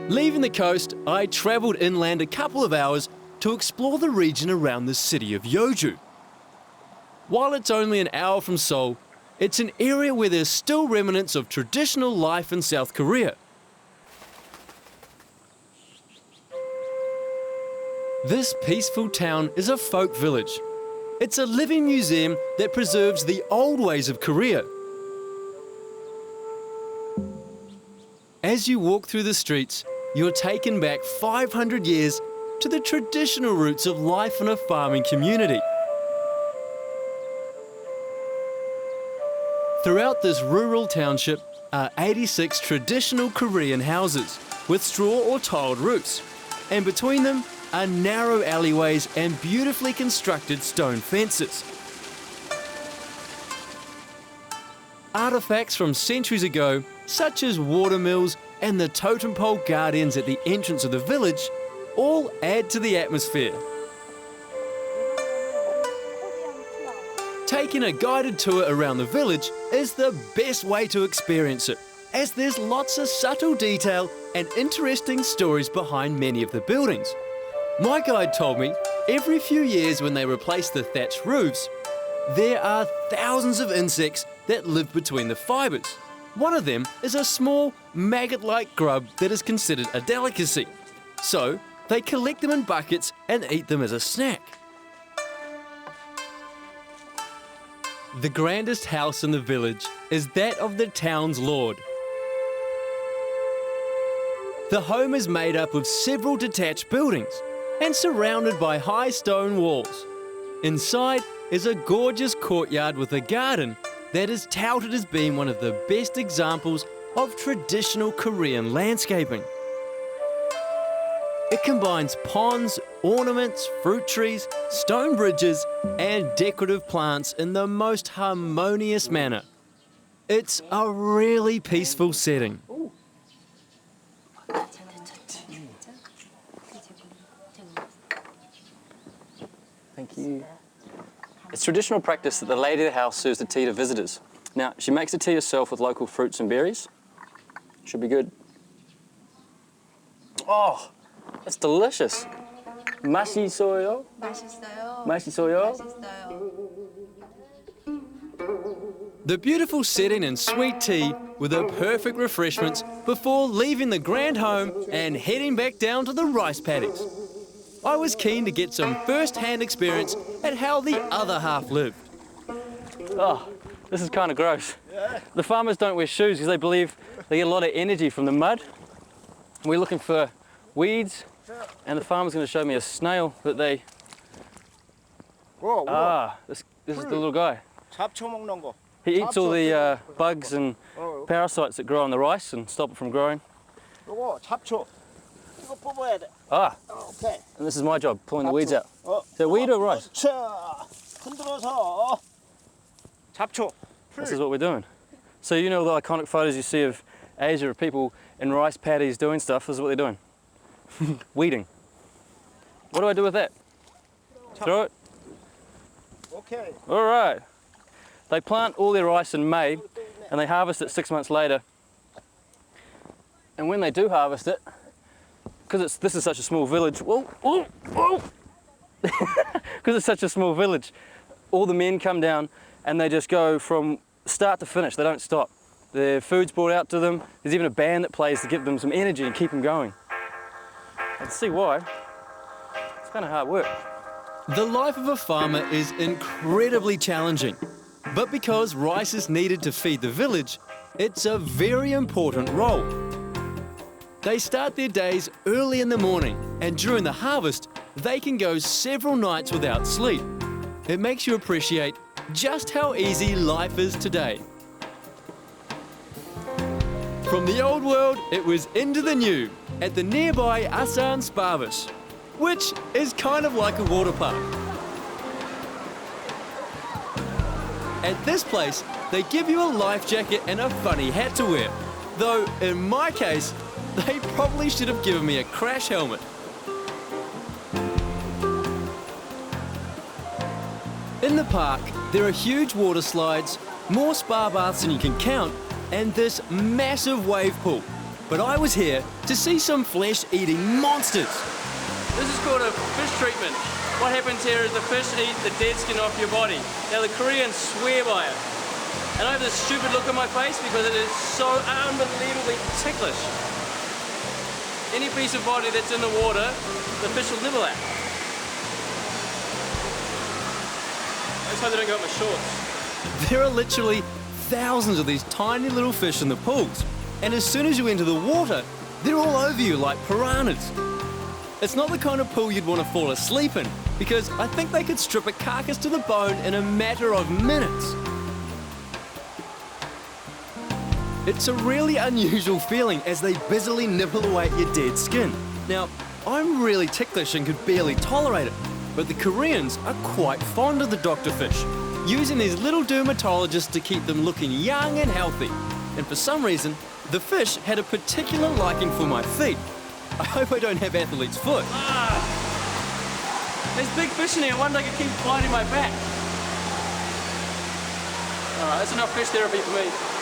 Leaving the coast, I travelled inland a couple of hours to explore the region around the city of Yeoju. While it's only an hour from Seoul, it's an area where there's still remnants of traditional life in South Korea. This peaceful town is a folk village. It's a living museum that preserves the old ways of Korea. As you walk through the streets, you're taken back 500 years to the traditional roots of life in a farming community. Throughout this rural township are 86 traditional Korean houses with straw or tiled roofs, and between them are narrow alleyways and beautifully constructed stone fences. Artifacts from centuries ago, such as water mills and the totem pole guardians at the entrance of the village, all add to the atmosphere. Taking a guided tour around the village is the best way to experience it, as there's lots of subtle detail and interesting stories behind many of the buildings. My guide told me every few years when they replace the thatched roofs, there are thousands of insects that live between the fibres. One of them is a small, maggot-like grub that is considered a delicacy. So, they collect them in buckets and eat them as a snack. The grandest house in the village is that of the town's lord. The home is made up of several detached buildings and surrounded by high stone walls. Inside is a gorgeous courtyard with a garden that is touted as being one of the best examples of traditional Korean landscaping. It combines ponds, ornaments, fruit trees, stone bridges, and decorative plants in the most harmonious manner. It's a really peaceful setting. Thank you. It's traditional practice that the lady of the house serves the tea to visitors. Now, she makes the tea herself with local fruits and berries. Should be good. Oh, that's delicious. 맛있어요? 맛있어요. 맛있어요? The beautiful setting and sweet tea were the perfect refreshments before leaving the grand home and heading back down to the rice paddies. I was keen to get some first-hand experience at how the other half lived. Oh, this is kind of gross. The farmers don't wear shoes because they believe they get a lot of energy from the mud. We're looking for weeds, and the farmer's going to show me a snail that they... This is the little guy. 잡초 먹는 거. He eats all the bugs and parasites that grow on the rice and stop it from growing. 요거 잡초. 이거 뽑아야 돼. 오케이. And this is my job, pulling the weeds out. Is that weed or rice? 자, 흔들어서 잡초. This is what we're doing. So you know the iconic photos you see of Asia of people in rice paddies doing stuff, this is what they're doing. Weeding. What do I do with that? Throw it? 오케이. All right. They plant all their rice in May and they harvest it 6 months later. And when they do harvest it, because this is such a small village, because it's such a small village, all the men come down and they just go from start to finish. They don't stop. Their food's brought out to them. There's even a band that plays to give them some energy and keep them going. I can see why. It's kind of hard work. The life of a farmer is incredibly challenging, but because rice is needed to feed the village, it's a very important role. They start their days early in the morning, and during the harvest, they can go several nights without sleep. It makes you appreciate just how easy life is today. From the old world, it was into the new at the nearby Asan Sparvis, which is kind of like a water park. At this place, they give you a life jacket and a funny hat to wear, though in my case, they probably should have given me a crash helmet. In the park, there are huge water slides, more spa baths than you can count, and this massive wave pool. But I was here to see some flesh-eating monsters. This is called a fish treatment. What happens here is the fish eat the dead skin off your body. Now the Koreans swear by it. And I have this stupid look on my face because it is so unbelievably ticklish. Any piece of body that's in the water, the fish will nibble at. That's why they don't go up my shorts. There are literally thousands of these tiny little fish in the pools. And as soon as you enter the water, they're all over you like piranhas. It's not the kind of pool you'd want to fall asleep in, because I think they could strip a carcass to the bone in a matter of minutes. It's a really unusual feeling as they busily nibble away at your dead skin. Now, I'm really ticklish and could barely tolerate it, but the Koreans are quite fond of the doctor fish, using these little dermatologists to keep them looking young and healthy. And for some reason, the fish had a particular liking for my feet. I hope I don't have athlete's foot. There's big fish in here. I wonder if I could keep biting my back. Alright, that's enough fish therapy for me.